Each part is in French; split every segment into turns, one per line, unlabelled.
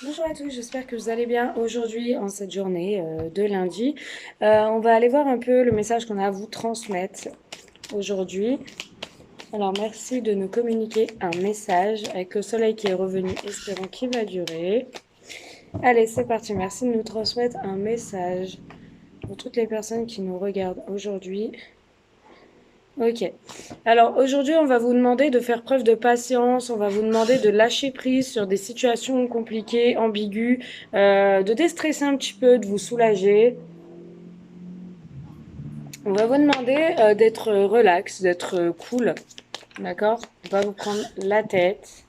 Bonjour à tous, j'espère que vous allez bien aujourd'hui en cette journée de lundi. On va aller voir un peu le message qu'on a à vous transmettre aujourd'hui. Alors merci de nous communiquer un message avec le soleil qui est revenu, espérons qu'il va durer. Allez, c'est parti, merci de nous transmettre un message pour toutes les personnes qui nous regardent aujourd'hui. Ok. Alors aujourd'hui, on va vous demander de faire preuve de patience, on va vous demander de lâcher prise sur des situations compliquées, ambiguës, de déstresser un petit peu, de vous soulager. On va vous demander d'être relax, d'être cool, d'accord? On va vous prendre la tête.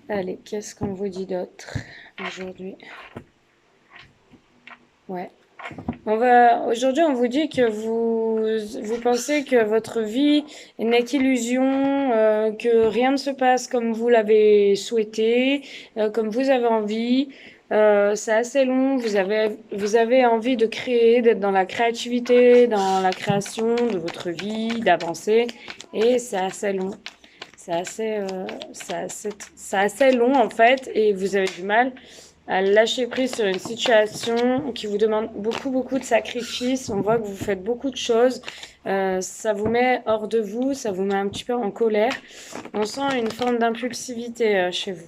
Allez, qu'est-ce qu'on vous dit d'autre aujourd'hui? Ouais. Aujourd'hui, on vous dit que vous pensez que votre vie n'est qu'illusion, que rien ne se passe comme vous l'avez souhaité, comme vous avez envie. C'est assez long. Vous avez envie de créer, d'être dans la créativité, dans la création de votre vie, d'avancer. Et c'est assez long. C'est assez, c'est assez long en fait, et vous avez du mal à lâcher prise sur une situation qui vous demande beaucoup de sacrifices. On voit que vous faites beaucoup de choses. Ça vous met hors de vous, ça vous met un petit peu en colère. On sent une forme d'impulsivité chez vous.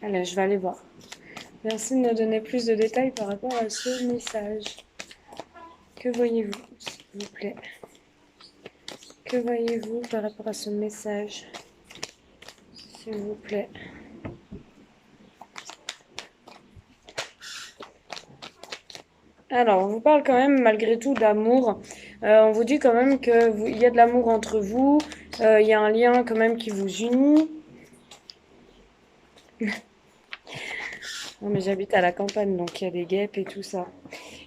Allez, je vais aller voir. Merci de nous donner plus de détails par rapport à ce message. Que voyez-vous, s'il vous plaît? Que voyez-vous par rapport à ce message, s'il vous plaît? Alors, on vous parle quand même malgré tout d'amour. On vous dit quand même qu'il y a de l'amour entre vous. Il y a un lien quand même qui vous unit. Non, mais j'habite à la campagne, donc il y a des guêpes et tout ça.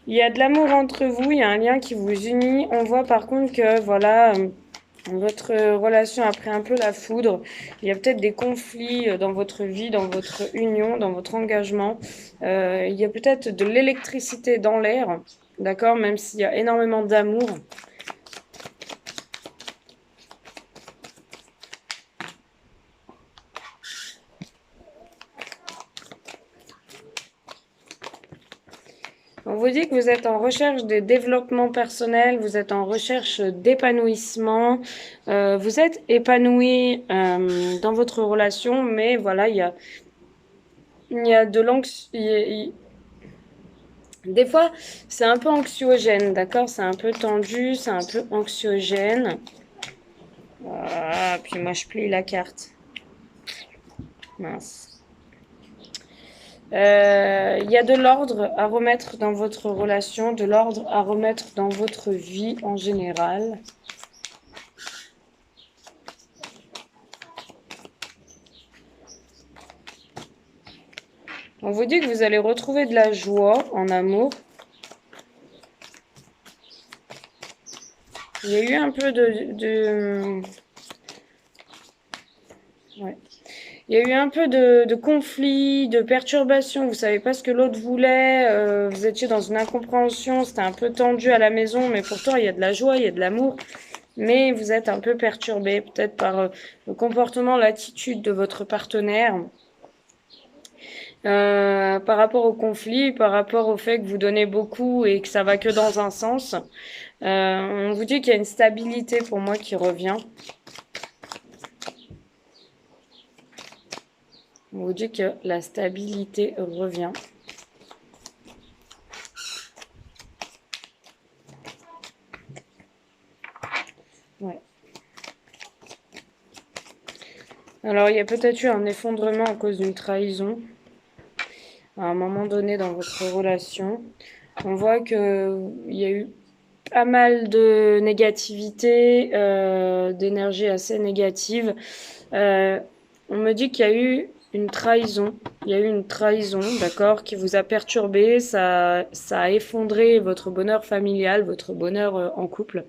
Il y a de l'amour entre vous, il y a un lien qui vous unit. On voit par contre que, voilà, votre relation a pris un peu la foudre. Il y a peut-être des conflits dans votre vie, dans votre union, dans votre engagement. Il y a peut-être de l'électricité dans l'air, d'accord, même s'il y a énormément d'amour. On vous dit que vous êtes en recherche de développement personnel, vous êtes en recherche d'épanouissement, vous êtes épanoui dans votre relation, mais voilà, il y a de l'anxiété. Des fois, c'est un peu anxiogène, d'accord? C'est un peu tendu, c'est un peu anxiogène. Ah, puis moi, je plie la carte. Mince. Il y a de l'ordre à remettre dans votre relation, de l'ordre à remettre dans votre vie en général. On vous dit que vous allez retrouver de la joie en amour. Il y a eu un peu ouais. Il y a eu un peu de conflit, de perturbation. Vous savez pas ce que l'autre voulait. Vous étiez dans une incompréhension. C'était un peu tendu à la maison, mais pourtant il y a de la joie, il y a de l'amour. Mais vous êtes un peu perturbé, peut-être par le comportement, l'attitude de votre partenaire. Par rapport au conflit, par rapport au fait que vous donnez beaucoup et que ça va que dans un sens. On vous dit qu'il y a une stabilité pour moi qui revient. On vous dit que la stabilité revient. Ouais. Alors, il y a peut-être eu un effondrement à cause d'une trahison à un moment donné dans votre relation. On voit qu'il y a eu pas mal de négativité, d'énergie assez négative. On me dit qu'il y a eu une trahison. Il y a eu une trahison, d'accord, qui vous a perturbé. Ça a effondré votre bonheur familial, votre bonheur en couple.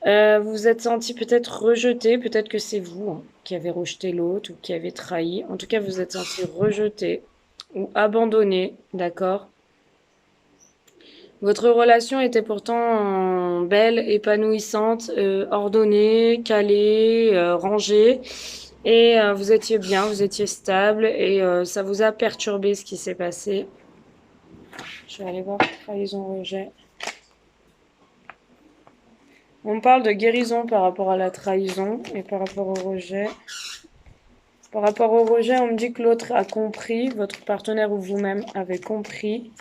Vous vous êtes senti peut-être rejeté, peut-être que c'est vous hein, qui avez rejeté l'autre ou qui avez trahi. En tout cas, vous vous êtes senti rejeté ou abandonné, d'accord. Votre relation était pourtant belle, épanouissante, ordonnée, calée, rangée. Et vous étiez bien, vous étiez stable et ça vous a perturbé ce qui s'est passé. Je vais aller voir trahison, rejet. On parle de guérison par rapport à la trahison et par rapport au rejet. Par rapport au rejet, on me dit que l'autre a compris, votre partenaire ou vous-même avez compris.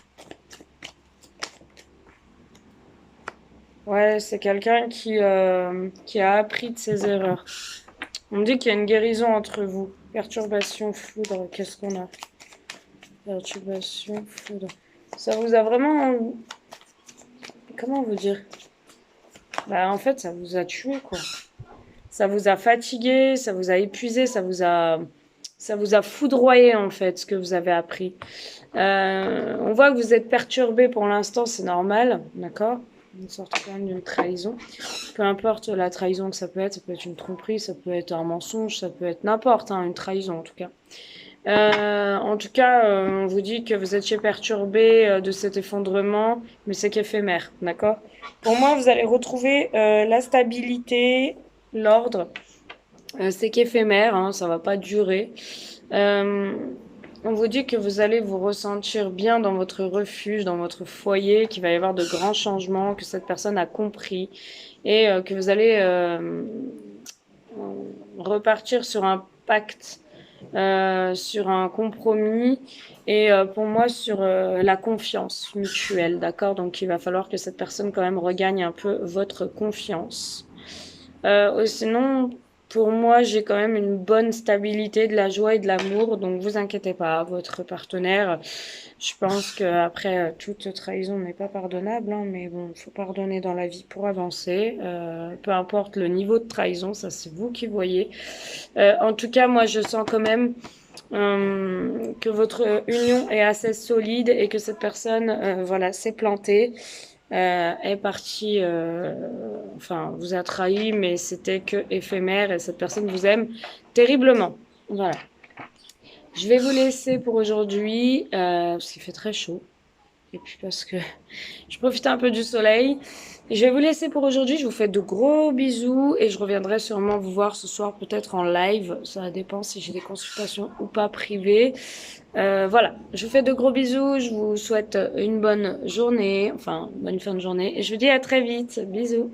Ouais, c'est quelqu'un qui a appris de ses erreurs. On me dit qu'il y a une guérison entre vous. Perturbation, foudre, qu'est-ce qu'on a? Perturbation, foudre. Ça vous a vraiment... Comment vous dire? Bah, en fait, ça vous a tué, quoi. Ça vous a fatigué, ça vous a épuisé, ça vous a foudroyé, en fait, ce que vous avez appris. On voit que vous êtes perturbé pour l'instant, c'est normal, d'accord? Une sorte quand même d'une trahison. Peu importe la trahison que ça peut être une tromperie, ça peut être un mensonge, ça peut être n'importe, hein, une trahison en tout cas. En tout cas, on vous dit que vous étiez perturbé de cet effondrement, mais c'est qu'éphémère, d'accord? Pour moi, vous allez retrouver la stabilité, l'ordre. C'est qu'éphémère, hein, ça va pas durer. On vous dit que vous allez vous ressentir bien dans votre refuge, dans votre foyer, qu'il va y avoir de grands changements, que cette personne a compris et que vous allez repartir sur un pacte, sur un compromis et pour moi sur la confiance mutuelle, d'accord? Donc il va falloir que cette personne quand même regagne un peu votre confiance. Sinon, pour moi, j'ai quand même une bonne stabilité, de la joie et de l'amour, donc vous inquiétez pas, votre partenaire, je pense qu'après, toute trahison n'est pas pardonnable, hein, mais bon, il faut pardonner dans la vie pour avancer, peu importe le niveau de trahison, ça c'est vous qui voyez. En tout cas, moi je sens quand même que votre union est assez solide et que cette personne, voilà, s'est plantée est partie, enfin, vous a trahi, mais c'était que éphémère et cette personne vous aime terriblement. Voilà. Je vais vous laisser pour aujourd'hui, parce qu'il fait très chaud. Et puis parce que je profite un peu du soleil. Je vais vous laisser pour aujourd'hui. Je vous fais de gros bisous et je reviendrai sûrement vous voir ce soir, peut-être en live. Ça dépend si j'ai des consultations ou pas privées. Voilà, je vous fais de gros bisous. Je vous souhaite une bonne journée, enfin, bonne fin de journée. Et je vous dis à très vite. Bisous.